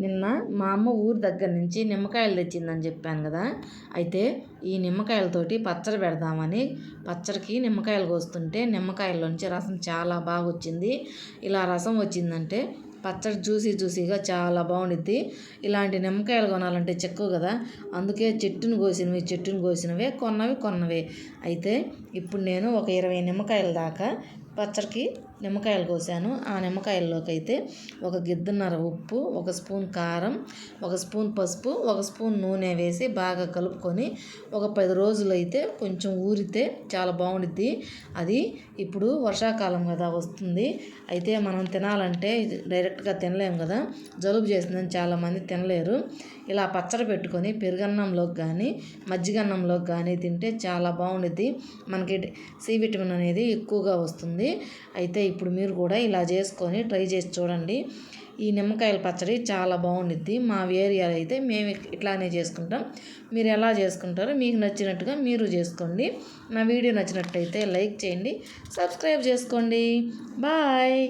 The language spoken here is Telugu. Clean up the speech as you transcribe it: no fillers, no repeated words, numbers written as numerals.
నిన్న మా అమ్మ ఊరు దగ్గర నుంచి నిమ్మకాయలు తెచ్చిందని చెప్పాను కదా. అయితే ఈ నిమ్మకాయలతోటి పచ్చడి పెడదామని పచ్చడికి నిమ్మకాయలు కోస్తుంటే నిమ్మకాయల్లోంచి రసం చాలా బాగా వచ్చింది. ఇలా రసం వచ్చిందంటే పచ్చడి జ్యూసీగా చాలా బాగుండిద్ది. ఇలాంటి నిమ్మకాయలు కొనాలంటే చెక్కువ కదా, అందుకే చెట్టును కోసినవే కొన్నవే. అయితే ఇప్పుడు నేను ఒక 20 నిమ్మకాయల దాకా పచ్చడికి నిమ్మకాయలు కోసాను. ఆ నిమ్మకాయల్లోకి అయితే ఒక గిద్దన్నర ఉప్పు, ఒక స్పూన్ కారం, ఒక స్పూన్ పసుపు, ఒక స్పూన్ నూనె వేసి బాగా కలుపుకొని ఒక 10 రోజులు అయితే కొంచెం ఊరితే చాలా బాగుండిద్ది. అది ఇప్పుడు వర్షాకాలం కదా వస్తుంది. అయితే మనం తినాలంటే డైరెక్ట్గా తినలేము కదా, జలుబు చేసిందని చాలామంది తినలేరు. ఇలా పచ్చడి పెట్టుకొని పెరుగన్నంలోకి కానీ మజ్జిగన్నంలోకి కానీ తింటే చాలా బాగుండిద్ది. మనకి సి విటమిన్ అనేది ఎక్కువగా వస్తుంది. అయితే ఇప్పుడు మీరు కూడా ఇలా చేసుకొని ట్రై చేసి చూడండి. ఈ నిమ్మకాయల పచ్చడి చాలా బాగుండిద్ది. మా ఏరియాలో అయితే మేము ఇట్లానే చేసుకుంటాం. మీరు ఎలా చేసుకుంటారో మీకు నచ్చినట్టుగా మీరు చేసుకోండి. నా వీడియో నచ్చినట్టయితే లైక్ చేయండి, సబ్స్క్రైబ్ చేసుకోండి. బాయ్.